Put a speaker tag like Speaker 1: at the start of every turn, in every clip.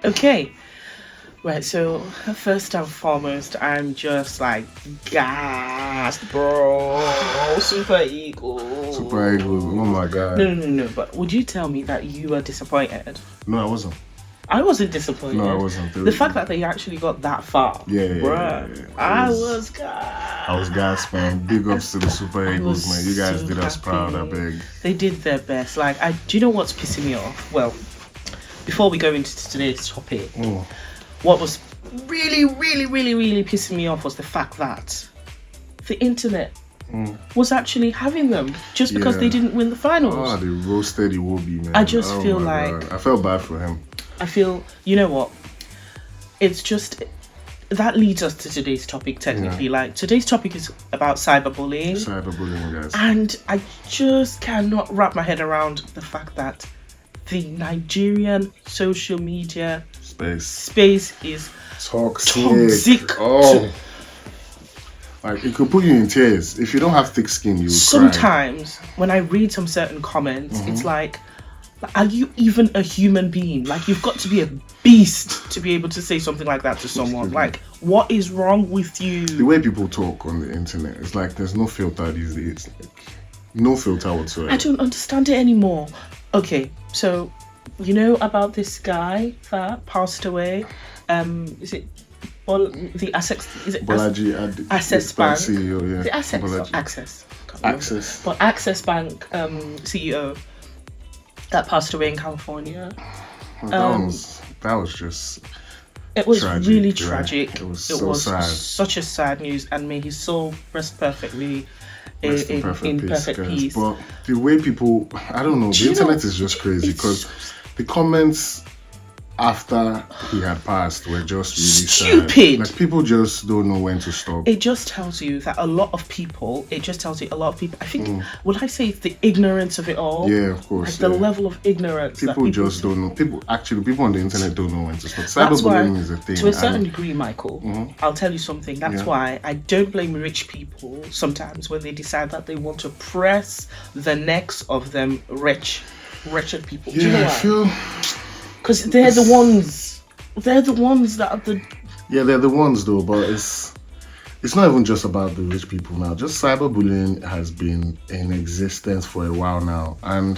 Speaker 1: Okay. Right, so first and foremost, I'm just like gassed, bro. Super
Speaker 2: Super
Speaker 1: Eagles.
Speaker 2: Eagles. Oh my god.
Speaker 1: No. But would you tell me that you were disappointed?
Speaker 2: No, I wasn't.
Speaker 1: I wasn't disappointed.
Speaker 2: No, I wasn't.
Speaker 1: The fact that they actually got that far,
Speaker 2: Yeah.
Speaker 1: I was gassed.
Speaker 2: I was gasping. Big ups to the Super Eagles, man. You guys
Speaker 1: so
Speaker 2: did us proud, I
Speaker 1: happy.
Speaker 2: beg.
Speaker 1: They did their best. Like, do you know what's pissing me off? Well, before we go into today's topic, what was really pissing me off was the fact that the internet was actually having them just because they didn't win the finals.
Speaker 2: Oh, they roasted Iwobi, man.
Speaker 1: I just feel like...
Speaker 2: God. I felt bad for him.
Speaker 1: I feel, you know what? It's just... That leads us to today's topic, technically.
Speaker 2: Yeah.
Speaker 1: Like, today's topic is about cyberbullying.
Speaker 2: Cyberbullying, guys.
Speaker 1: And I just cannot wrap my head around the fact that the Nigerian social media space is toxic.
Speaker 2: Oh, like it could put you in tears if you don't have thick skin. You
Speaker 1: sometimes cry. When I read some certain comments, it's like, are you even a human being? Like, you've got to be a beast to be able to say something like that to someone. Like, what is wrong with you?
Speaker 2: The way people talk on the internet, it's like there's no filter these days. Like, no filter whatsoever.
Speaker 1: I don't understand it anymore. Okay, so you know about this guy that passed away? Is it the Access? Is it
Speaker 2: Bolaji
Speaker 1: Access Bank
Speaker 2: CEO? Yeah.
Speaker 1: The Access
Speaker 2: Bolaji.
Speaker 1: Access. But Access Bank CEO that passed away in California.
Speaker 2: That was just.
Speaker 1: It was
Speaker 2: tragic,
Speaker 1: really
Speaker 2: right?
Speaker 1: tragic.
Speaker 2: It was so sad.
Speaker 1: Such a sad news, and may his soul rest perfectly.
Speaker 2: In
Speaker 1: perfect peace.
Speaker 2: But the way people, I don't know, the internet is just crazy because the comments after he had passed were just really
Speaker 1: stupid.
Speaker 2: Sad. Like, people just don't know when to stop.
Speaker 1: It just tells you that a lot of people, I think, would I say it's the ignorance of it all?
Speaker 2: Yeah, of course.
Speaker 1: Like the level of ignorance.
Speaker 2: People just don't know. People on the internet don't know when to stop. Cyberbullying is a thing.
Speaker 1: To a certain degree, Michael, I'll tell you something. That's why I don't blame rich people sometimes when they decide that they want to press the necks of them wretched people.
Speaker 2: Yeah,
Speaker 1: Do you know
Speaker 2: I
Speaker 1: why?
Speaker 2: feel...
Speaker 1: Because they're the ones that are the...
Speaker 2: Yeah, they're the ones though, but it's not even just about the rich people now. Just cyberbullying has been in existence for a while now. And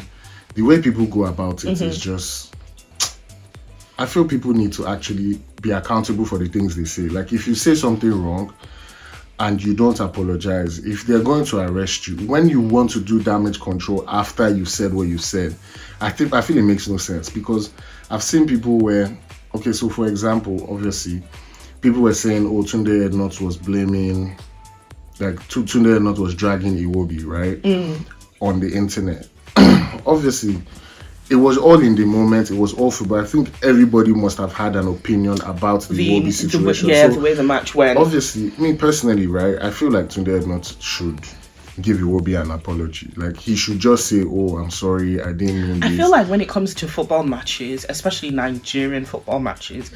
Speaker 2: the way people go about it is just... I feel people need to actually be accountable for the things they say. Like, if you say something wrong and you don't apologize, if they're going to arrest you, when you want to do damage control after you said what you said, I feel it makes no sense, because I've seen people where, okay, so for example, obviously, people were saying, oh, Tunde Ednut was blaming, like, Tunde Ednut was dragging Iwobi, right, on the internet. Obviously, it was all in the moment, it was awful, but I think everybody must have had an opinion about the Iwobi situation.
Speaker 1: The way the match went.
Speaker 2: Obviously, me personally, right, I feel like Tunde Ednut should give Iwobi an apology. Like, he should just say, oh, I'm sorry, I didn't mean this.
Speaker 1: I feel like when it comes to football matches, especially Nigerian football matches,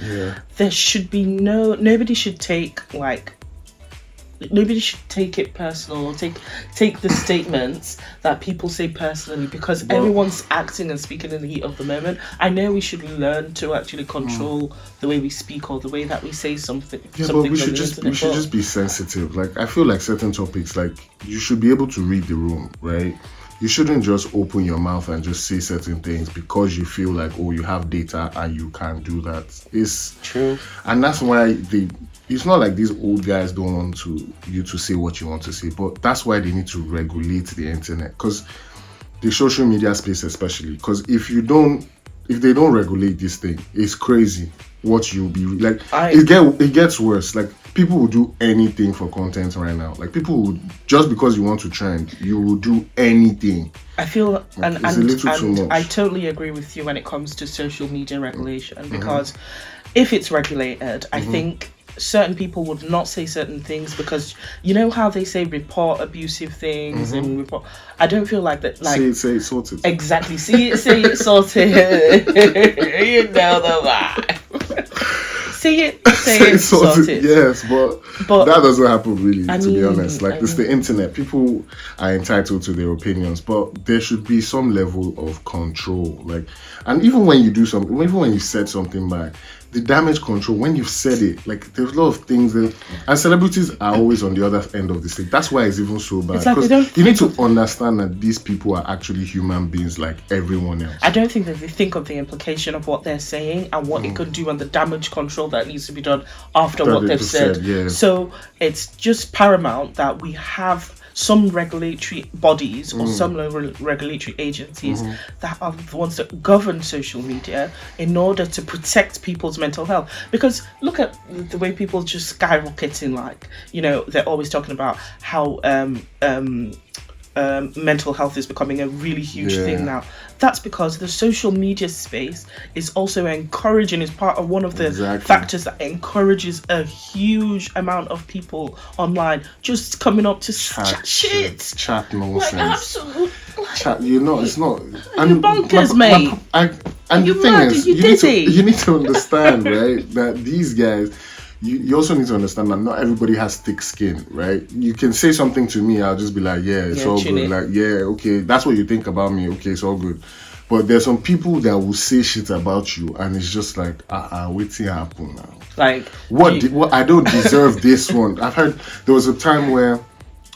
Speaker 1: there should be nobody should take it personal, take the statements that people say personally, because everyone's acting and speaking in the heat of the moment. I know we should learn to actually control the way we speak or the way that we say something.
Speaker 2: Yeah, but we should just be sensitive. Like, I feel like certain topics, like, you should be able to read the room, right? You shouldn't just open your mouth and just say certain things because you feel like, oh, you have data and you can't do that. It's
Speaker 1: true.
Speaker 2: And that's why it's not like these old guys don't want you to say what you want to say, but that's why they need to regulate the internet, because the social media space especially, because if they don't regulate this thing, it's crazy what you'll be like. It gets worse. Like, people will do anything for content right now. Like, people would, just because you want to trend, you will do anything.
Speaker 1: I feel
Speaker 2: like, it's a little too much.
Speaker 1: I totally agree with you when it comes to social media regulation, because if it's regulated, I think certain people would not say certain things, because you know how they say report abusive things and report. I don't feel like that. Like,
Speaker 2: say it sorted.
Speaker 1: Exactly. Say it sorted. You know the vibe. say it, sort it.
Speaker 2: Yes, but that doesn't happen really, to be honest. Like, it's the internet. People are entitled to their opinions, but there should be some level of control. Like, and even when you do something, even when you said something back, the damage control, when you've said it, like, there's a lot of things that, and celebrities are always on the other end of the stick. That's why it's even so bad. Because you need to understand that these people are actually human beings like everyone else.
Speaker 1: I don't think that they think of the implication of what they're saying and what it could do and the damage control that needs to be done after what they've said.
Speaker 2: Yeah.
Speaker 1: So it's just paramount that we have some regulatory bodies or some regulatory agencies that are the ones that govern social media in order to protect people's mental health. Because look at the way people just skyrocket in, like, they're always talking about how mental health is becoming a really huge thing now. That's because the social media space is also encouraging, is part of one of the factors that encourages a huge amount of people online just coming up to chat shit.
Speaker 2: Chat nonsense.
Speaker 1: Like, absolute.
Speaker 2: Chat, it's not.
Speaker 1: And bonkers, mate.
Speaker 2: And the thing is, you need to understand, right, that these guys, you also need to understand that not everybody has thick skin, right? You can say something to me, I'll just be like, it's all good. Like, okay, that's what you think about me. Okay, it's all good. But there's some people that will say shit about you, and it's just like, waiting happen now.
Speaker 1: Like,
Speaker 2: what I don't deserve this one. I've heard there was a time where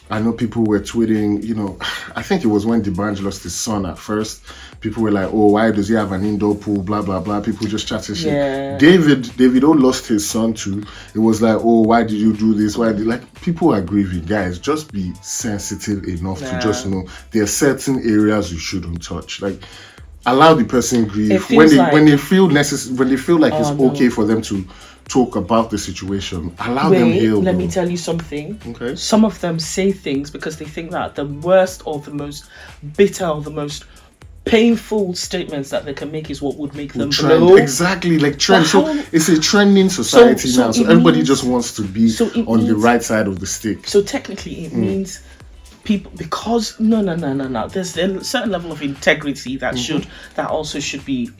Speaker 2: I know people were tweeting, I think it was when D'banj lost his son at first. People were like, oh, why does he have an indoor pool? Blah, blah, blah. People just chatting shit.
Speaker 1: Yeah.
Speaker 2: Davido lost his son too. It was like, oh, why did you do this? People are grieving. Guys, just be sensitive enough to just know there are certain areas you shouldn't touch. Like, allow the person grieve. When they feel like it's okay for them to talk about the situation, allow them heal.
Speaker 1: Let me tell you something.
Speaker 2: Okay.
Speaker 1: Some of them say things because they think that the worst or the most bitter or the most painful statements that they can make is what would make them blow.
Speaker 2: Exactly, like trend. So it's a trending society now. So everybody just wants to be on the right side of the stick.
Speaker 1: So technically, it means people, because no. There's a certain level of integrity that should be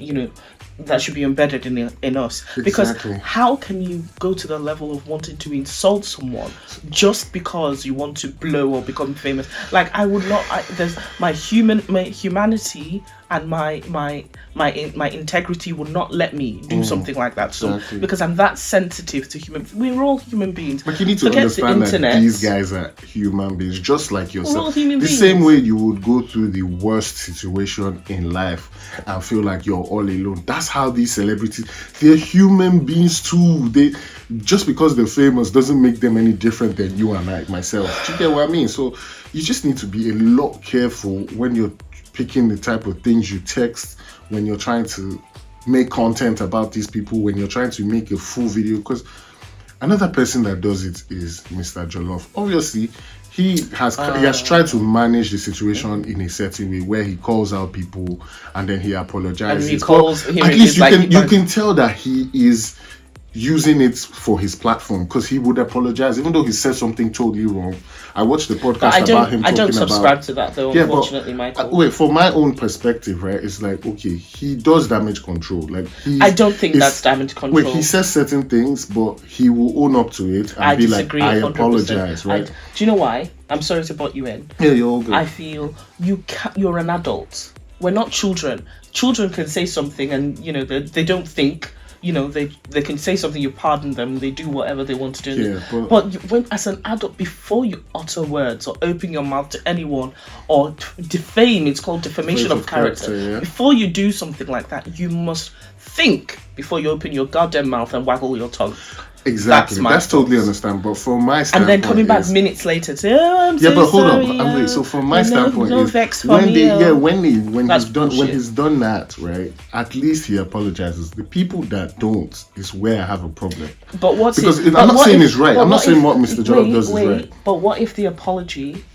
Speaker 1: that should be embedded in us. Because how can you go to the level of wanting to insult someone just because you want to blow or become famous? Like, I would not. There's my humanity and my integrity will not let me do something like that. So because I'm that sensitive to we're all human beings.
Speaker 2: But you need to understand that these guys are human beings, just like yourself.
Speaker 1: We're all human beings.
Speaker 2: Same way you would go through the worst situation in life and feel like you're all alone. That's how these celebrities, they're human beings too. They, just because they're famous doesn't make them any different than you and myself. Do you get what I mean? So you just need to be a lot careful when you're picking the type of things you text, when you're trying to make content about these people, when you're trying to make a full video. Because another person that does it is Mr. Jollof. Obviously, he has tried to manage the situation in a certain way where he calls out people and then he apologizes.
Speaker 1: And he calls him,
Speaker 2: at least you can tell that he is using it for his platform, because he would apologize even though he said something totally wrong. I watched the podcast about him. I don't subscribe
Speaker 1: to that though, unfortunately, Michael.
Speaker 2: Wait, from my own perspective, right? It's like, okay, he does damage control. Like,
Speaker 1: I don't think that's damage control.
Speaker 2: Wait, he says certain things, but he will own up to it and be like, I 100%. Apologize, right?
Speaker 1: Do you know why? I'm sorry to butt you in.
Speaker 2: Yeah, you're all good.
Speaker 1: I feel you're an adult. We're not children. Children can say something and they don't think. They can say something, you pardon them, they do whatever they want to do.
Speaker 2: Yeah,
Speaker 1: but when, as an adult, before you utter words or open your mouth to anyone or defame, it's called defamation of character.
Speaker 2: Yeah.
Speaker 1: Before you do something like that, you must think before you open your goddamn mouth and waggle your tongue.
Speaker 2: Exactly, that's totally understable. But from my standpoint,
Speaker 1: and then coming back minutes later to, I'm so
Speaker 2: but hold
Speaker 1: sorry,
Speaker 2: on. So from my standpoint,
Speaker 1: when
Speaker 2: he's done that, right? At least he apologizes. The people that don't is where I have a problem.
Speaker 1: But
Speaker 2: I'm not saying it's right. I'm not saying what Mr. Jollof does is right.
Speaker 1: But what if the apology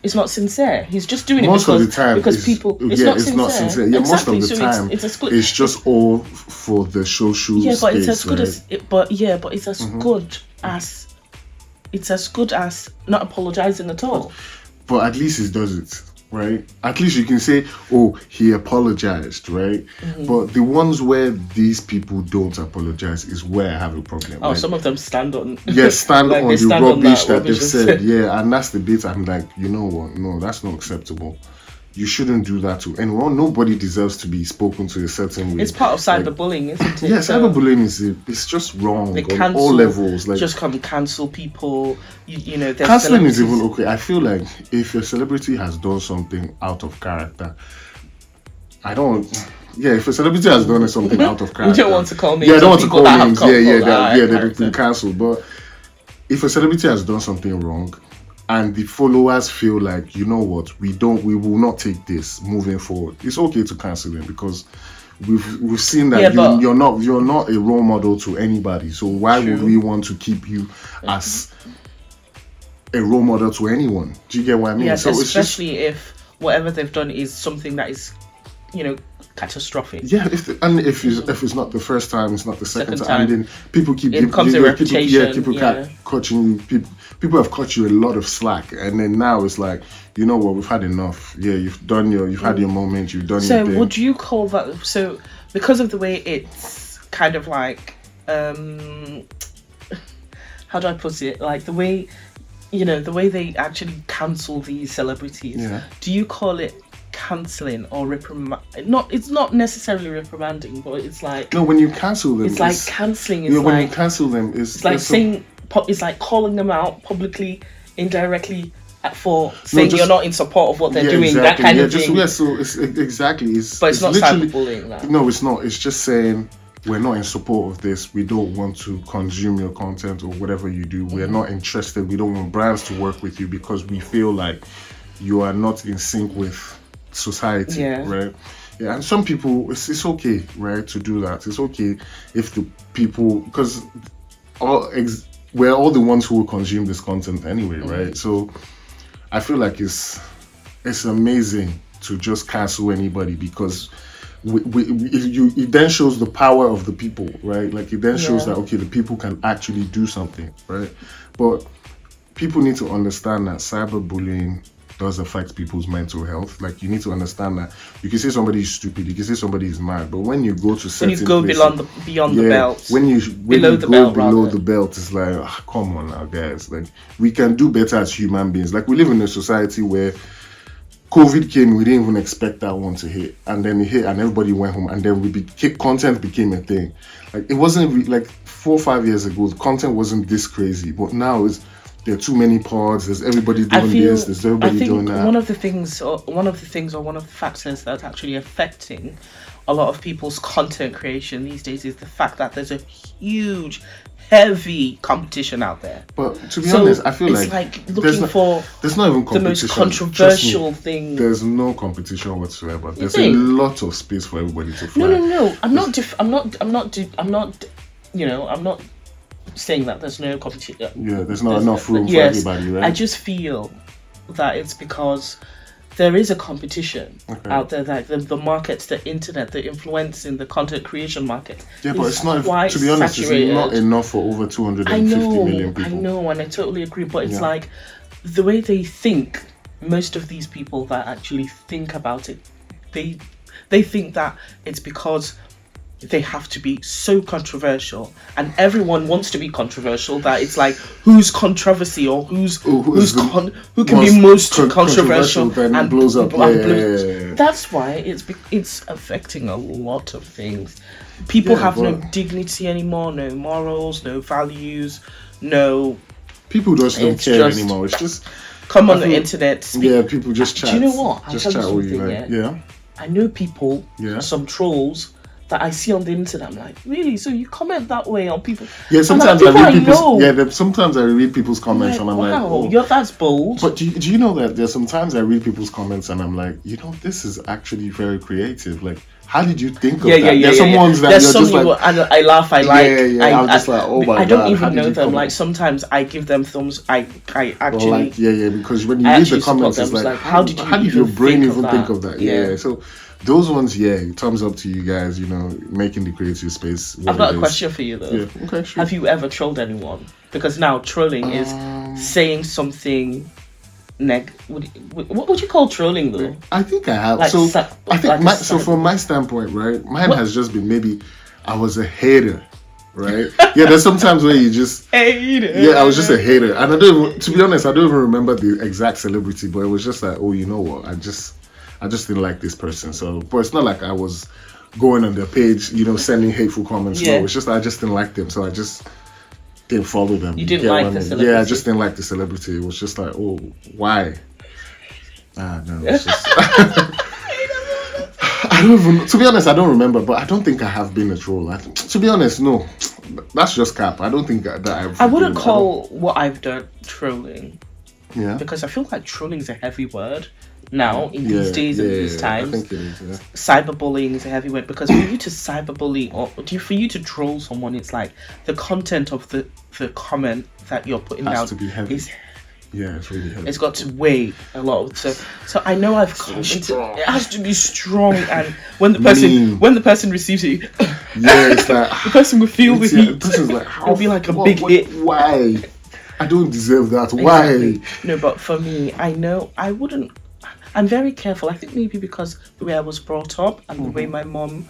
Speaker 1: is not sincere? He's just doing it
Speaker 2: most of the time
Speaker 1: because people. It's not sincere.
Speaker 2: Yeah,
Speaker 1: exactly.
Speaker 2: Most of the time it's just all for the social space.
Speaker 1: But it's as good as. But it's as good as. It's as good as not apologizing at all.
Speaker 2: But at least he does it. right? At least you can say, oh, he apologized, right? But the ones where these people don't apologize is where I have a problem.
Speaker 1: Oh, some of them stand on.
Speaker 2: Stand
Speaker 1: like
Speaker 2: on
Speaker 1: they
Speaker 2: the
Speaker 1: stand on
Speaker 2: rubbish that
Speaker 1: rubbish
Speaker 2: they've said. Yeah, and that's the bit I'm like, you know what? No, that's not acceptable. You shouldn't do that to anyone. Nobody deserves to be spoken to a certain way.
Speaker 1: It's part of cyberbullying, isn't it?
Speaker 2: Yeah, cyberbullying it's just wrong
Speaker 1: They
Speaker 2: on all levels. Like,
Speaker 1: just come cancel people. You know,
Speaker 2: canceling is even okay. I feel like if a celebrity has done something out of character, if a celebrity has done something out of character,
Speaker 1: you don't want to call names.
Speaker 2: Yeah, I don't want to call names.
Speaker 1: They've
Speaker 2: been cancelled. But if a celebrity has done something wrong, and the followers feel like, you know what, we will not take this moving forward, it's okay to cancel them, because we've seen that you're not a role model to anybody. So why would we want to keep you as a role model to anyone? Do you get what I mean?
Speaker 1: Yes,
Speaker 2: so
Speaker 1: especially if whatever they've done is something that is, catastrophic.
Speaker 2: Yeah, if it's not the first time, it's not the second time, and then people keep cutting you. People have cut you a lot of slack, and then now it's like, you know what, we've had enough. Yeah, you've had your moment, you've done your thing.
Speaker 1: So would you call that, so because of the way it's kind of like, how do I put it, like the way they actually cancel these celebrities, do you call it cancelling or it's not necessarily reprimanding, but it's like,
Speaker 2: no, when you cancel them,
Speaker 1: it's like cancelling.
Speaker 2: When you cancel them, it's
Speaker 1: like saying, it's like calling them out publicly, indirectly, for saying you're not in support of what they're doing. Exactly. That kind of thing.
Speaker 2: So it's exactly.
Speaker 1: But it's not cyberbullying. That.
Speaker 2: No, it's not. It's just saying, we're not in support of this. We don't want to consume your content or whatever you do. We're not interested. We don't want brands to work with you because we feel like you are not in sync with society, right? Yeah, and some people, it's okay, right, to do that. It's okay if the people, because we're all the ones who will consume this content anyway, right? So I feel like it's amazing to just cancel anybody, because it then shows the power of the people, right? Like, it then shows that, okay, the people can actually do something, right? But people need to understand that cyberbullying does affect people's mental health. Like, you need to understand that you can say somebody is stupid, you can say somebody is mad, but when you go to certain places,
Speaker 1: when you go beyond the belt,
Speaker 2: when you go below the belt, it's like, come on now, guys. Like, we can do better as human beings. Like, we live in a society where COVID came, we didn't even expect that one to hit, and then it hit, and everybody went home, and then content became a thing. Like, it wasn't like 4 or 5 years ago, the content wasn't this crazy, but now there are too many pods. There's everybody doing this. There's everybody doing that.
Speaker 1: One of the things, or one of the factors that's actually affecting a lot of people's content creation these days is the fact that there's a huge, heavy competition out there.
Speaker 2: But to be honest, I feel
Speaker 1: it's like looking for
Speaker 2: there's not even
Speaker 1: the most controversial thing.
Speaker 2: There's no competition whatsoever. There's a lot of space for everybody to fly.
Speaker 1: No. I'm not saying that there's no competition.
Speaker 2: Yeah, there's not enough room for everybody, right?
Speaker 1: I just feel that it's because there is a competition out there, that the markets, the internet, the influencing, the content creation market. Yeah, but it's not,
Speaker 2: to be honest, it's not enough for over 250 million people.
Speaker 1: I know, and I totally agree, but it's like the way they think, most of these people that actually think about it, they think that it's because they have to be so controversial, and everyone wants to be controversial, that it's like, whose controversy or who can be most controversial and
Speaker 2: blows up.
Speaker 1: That's why it's affecting a lot of things. People have no dignity anymore, no morals, no values, no.
Speaker 2: People just don't care anymore. It's just
Speaker 1: come on the internet.
Speaker 2: People just chat.
Speaker 1: Do you know what?
Speaker 2: Just chat with you, like,
Speaker 1: I know people, some trolls that I see on the internet. I'm like, really? So you comment that way on people? Yeah,
Speaker 2: sometimes sometimes I read people's comments, and I'm like, oh,
Speaker 1: that's bold.
Speaker 2: But do you know that there's sometimes I read people's comments and I'm like, this is actually very creative. Like, how did you think of that? There's some ones that you're just like,
Speaker 1: and I laugh, I like.
Speaker 2: I'm just like, oh my god.
Speaker 1: I don't even know them. Like, sometimes I give them thumbs. I actually.
Speaker 2: Because when you read the comments, it's like, how did your brain even think of that? Yeah. So those ones, thumbs up to you guys, making the creative space.
Speaker 1: I've got a question for you though.
Speaker 2: Yeah, okay, sure.
Speaker 1: Have you ever trolled anyone? Because now trolling is saying something what would you call trolling though?
Speaker 2: I think I have.
Speaker 1: Like,
Speaker 2: so I think
Speaker 1: like
Speaker 2: so from my standpoint, right? Mine has just been maybe I was a hater, right? Yeah, there's sometimes where you just
Speaker 1: hater.
Speaker 2: Yeah, I was just a hater, and I don't even, to be honest, I don't even remember the exact celebrity, but it was just like, oh, you know what? I just didn't like this person. So, but it's not like I was going on their page, sending hateful comments.
Speaker 1: Yeah.
Speaker 2: No, it's just I just didn't like them, so I just didn't follow them.
Speaker 1: You didn't like the celebrity?
Speaker 2: Yeah, I just didn't like the celebrity. It was just like, oh, why? No, it's just. I don't even. To be honest, I don't remember, but I don't think I have been a troll. To be honest, no, that's just cap. I don't think that I've.
Speaker 1: I wouldn't call what I've done trolling.
Speaker 2: Yeah.
Speaker 1: Because I feel like trolling is a heavy word now in these days and these times.
Speaker 2: I think it is, yeah.
Speaker 1: Cyberbullying is a heavy word because for you to cyberbully or for you to troll someone, it's like the content of the comment that you're putting
Speaker 2: Has
Speaker 1: down
Speaker 2: to be heavy.
Speaker 1: is.
Speaker 2: Yeah, it's really heavy.
Speaker 1: It's got to weigh a lot. So I know I've come into. It has to be strong, and when the person receives it,
Speaker 2: yeah, it's like
Speaker 1: the person will feel the heat.
Speaker 2: The person's like,
Speaker 1: it'll be like a big hit.
Speaker 2: Why? I don't deserve that. Why?
Speaker 1: Exactly. No, but for me, I know I wouldn't. I'm very careful. I think maybe because the way I was brought up and the way my mom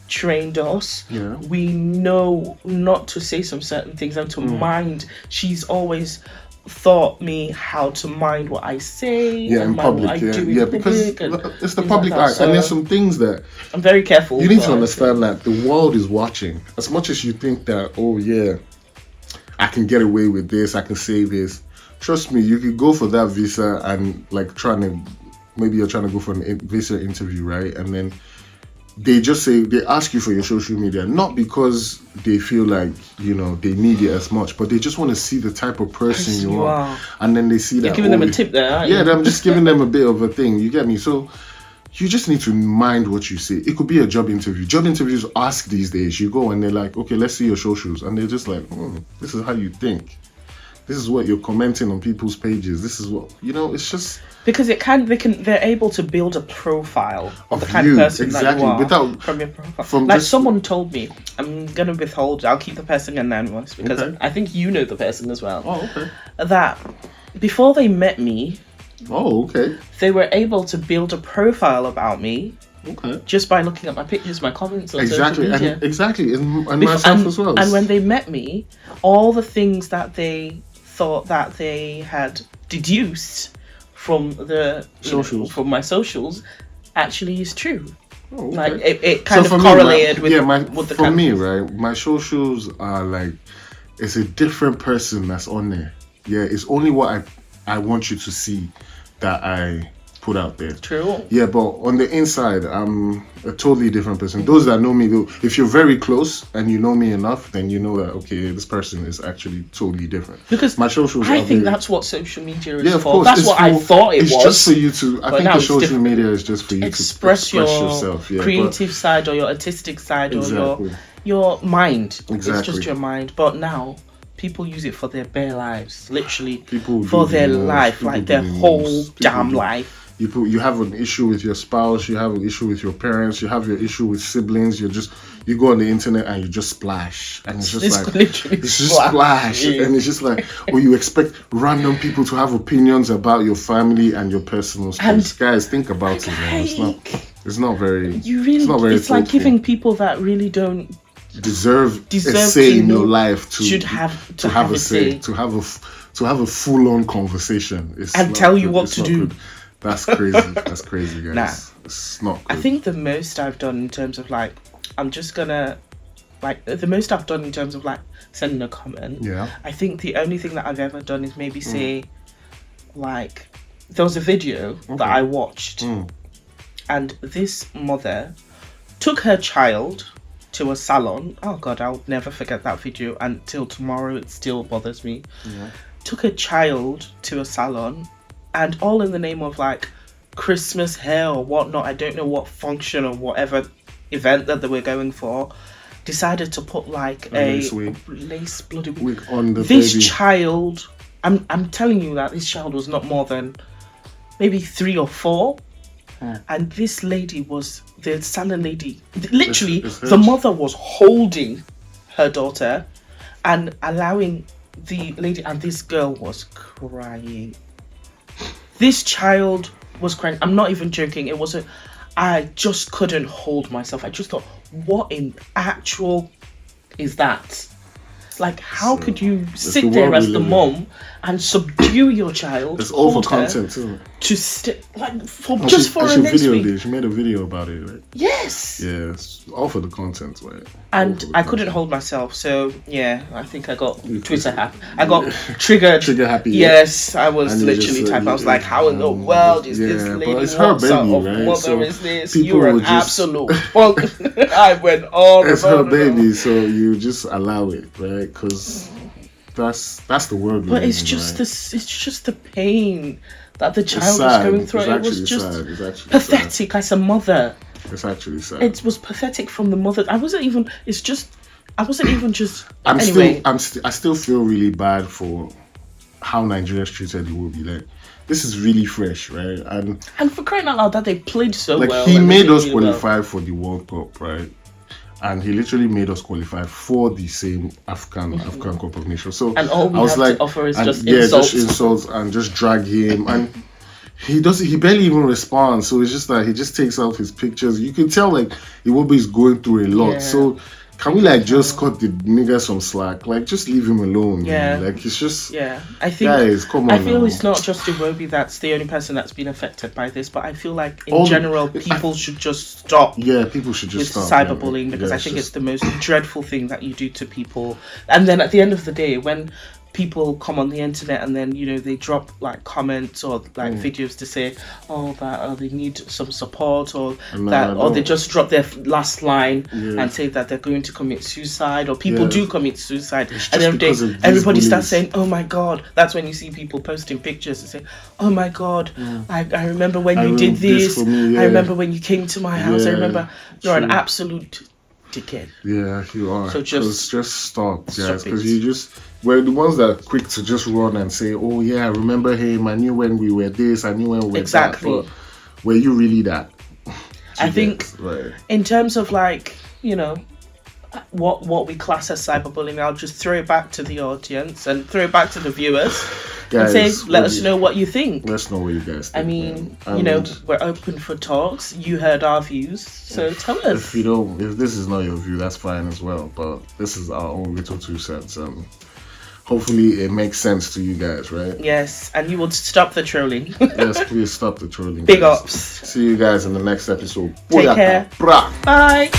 Speaker 1: trained us, we know not to say some certain things and to mind. She's always taught me how to mind what I say
Speaker 2: in public. Because it's the public eye, and there's some things that
Speaker 1: I'm very careful.
Speaker 2: You need to understand that the world is watching. As much as you think that, oh yeah, I can get away with this, I can say this. Trust me, you could go for that visa and maybe you're trying to go for a visa interview, right? And then they ask you for your social media, not because they feel like, they need it as much, but they just want to see the type of person you are. And then they see that.
Speaker 1: You're giving them a tip there, aren't you?
Speaker 2: Yeah, I'm just giving them a bit of a thing. You get me? So you just need to mind what you say. It could be a job interview. Job interviews ask these days. You go and they're like, okay, let's see your socials. And they're just like, this is how you think. This is what you're commenting on people's pages. This is what, it's just... Because
Speaker 1: they're able to build a profile of the kind of person that you are from your profile. Someone told me, I'm going to withhold, I'll keep the person anonymous because I think you know the person as well.
Speaker 2: Oh, okay.
Speaker 1: That before they met me, they were able to build a profile about me.
Speaker 2: Okay.
Speaker 1: Just by looking at my pictures, my comments on
Speaker 2: social
Speaker 1: media.
Speaker 2: And myself as well.
Speaker 1: And when they met me, all the things that they thought that they had deduced from from my socials actually is true.
Speaker 2: Oh, okay.
Speaker 1: Like it kind of correlated with the
Speaker 2: for me, right? My socials are like it's a different person that's on there. Yeah, it's only what I want you to see that I put out there.
Speaker 1: True.
Speaker 2: Yeah, but on the inside, I'm a totally different person. Those that know me, though, if you're very close and you know me enough, then you know that, okay, this person is actually totally different.
Speaker 1: Because
Speaker 2: my socials
Speaker 1: I think that's what social media is
Speaker 2: of
Speaker 1: for.
Speaker 2: Course,
Speaker 1: that's what I thought it was.
Speaker 2: It's just for you to, I think the social media is just for you to express yourself. Yeah,
Speaker 1: creative side or your artistic side or your mind. Exactly. It's just your mind. But now, people use it for their bare lives. Literally, for their life, like their whole damn life.
Speaker 2: You have an issue with your spouse, you have an issue with your parents, you have your issue with siblings, you go on the internet and you just splash. And it's just splash. Yeah. And it's just like, or you expect random people to have opinions about your family and your personal stuff. Guys, think about it, man. It's not very
Speaker 1: it's like giving people that really don't
Speaker 2: deserve a say in your life to have a say, to have a full-on conversation.
Speaker 1: Tell you what to do.
Speaker 2: Good. That's crazy. That's crazy, guys.
Speaker 1: Nah.
Speaker 2: It's not good.
Speaker 1: I think the most I've done in terms of the most I've done in terms of sending a comment.
Speaker 2: Yeah.
Speaker 1: I think the only thing that I've ever done is maybe say, there was a video that I watched, and this mother took her child to a salon. Oh God, I'll never forget that video until tomorrow. It still bothers me.
Speaker 2: Yeah.
Speaker 1: Took a child to a salon. And all in the name of Christmas hair or whatnot, I don't know what function or whatever event that they were going for, decided to put a lace bloody
Speaker 2: wig on the
Speaker 1: this
Speaker 2: baby.
Speaker 1: Child, I'm telling you that this child was not more than maybe 3 or 4. And this lady the salon lady, literally the mother was holding her daughter and allowing the lady, and this girl was crying. This child was crying. I'm not even joking. It wasn't. I just couldn't hold myself. I just thought, what in actual is that? Like, how could you sit there as the mom and subdue your child?
Speaker 2: It's all for content, isn't it?
Speaker 1: Just for a next week.
Speaker 2: She made a video about it, right?
Speaker 1: Yes.
Speaker 2: Yeah, it's all for the content, right?
Speaker 1: And I couldn't hold myself, so yeah, I think I got Twitter happy. I got triggered.
Speaker 2: Trigger happy.
Speaker 1: Yes, I was literally typing. I was like, "How in the world is this lady?
Speaker 2: But it's her
Speaker 1: What sort
Speaker 2: baby,
Speaker 1: of
Speaker 2: right?
Speaker 1: mother
Speaker 2: So
Speaker 1: is this?
Speaker 2: people
Speaker 1: You're an
Speaker 2: will just-
Speaker 1: absolute punk." I went on.
Speaker 2: It's
Speaker 1: and
Speaker 2: her
Speaker 1: on and on.
Speaker 2: baby, so you just allow it, right? Because that's the word.
Speaker 1: But it's just the pain that the child was going through. It was just pathetic as a mother.
Speaker 2: It's actually sad.
Speaker 1: It was pathetic from the mother. I wasn't even just.
Speaker 2: I still feel really bad for how Nigeria's treated the Iwobi. Like, this is really fresh, right?
Speaker 1: And for crying out loud, that they played so
Speaker 2: like,
Speaker 1: well.
Speaker 2: He made us
Speaker 1: really
Speaker 2: qualify for the World Cup, right? And he literally made us qualify for the same African Cup of Nations. So
Speaker 1: and all we
Speaker 2: I was
Speaker 1: have
Speaker 2: like,
Speaker 1: to offer is just
Speaker 2: insults and just drag him and. He barely even responds, so it's just like he just takes out his pictures. You can tell like Iwobi is going through a lot.
Speaker 1: Yeah.
Speaker 2: So can we like just cut the nigga some slack? Like, just leave him alone.
Speaker 1: Yeah.
Speaker 2: Man. Like, it's just
Speaker 1: I think
Speaker 2: guys, come on.
Speaker 1: I feel
Speaker 2: now.
Speaker 1: it's not just Iwobi that's the only person that's been affected by this, but I feel like in general people should just stop.
Speaker 2: Yeah, people should just
Speaker 1: with
Speaker 2: stop
Speaker 1: cyberbullying because I think it's the most dreadful thing that you do to people. And then at the end of the day, when people come on the internet and then they drop like comments or like videos to say they need some support or they just drop their last line and say that they're going to commit suicide or people do commit suicide, and then everybody starts saying, oh my god. That's when you see people posting pictures and say, oh my god, I remember when you did this, I remember when you came to my house, I remember. You're an absolute dickhead.
Speaker 2: Yeah, you are.
Speaker 1: So just
Speaker 2: stop, guys, because we're the ones that are quick to just run and say, oh yeah, I remember him, I knew when we were this, I knew when we were that. But were you really that?
Speaker 1: I think in terms of like, what we class as cyberbullying, I'll just throw it back to the audience and throw it back to the viewers.
Speaker 2: Guys,
Speaker 1: and say, let us know what you think.
Speaker 2: Let us know what you guys think.
Speaker 1: I mean, we're open for talks. You heard our views, so tell us.
Speaker 2: If this is not your view, that's fine as well. But this is our own little 2 cents. Hopefully it makes sense to you guys, right?
Speaker 1: Yes, and you will stop the trolling.
Speaker 2: Yes, please stop the trolling.
Speaker 1: Big
Speaker 2: guys.
Speaker 1: ups.
Speaker 2: See you guys in the next episode.
Speaker 1: Take care. Bye.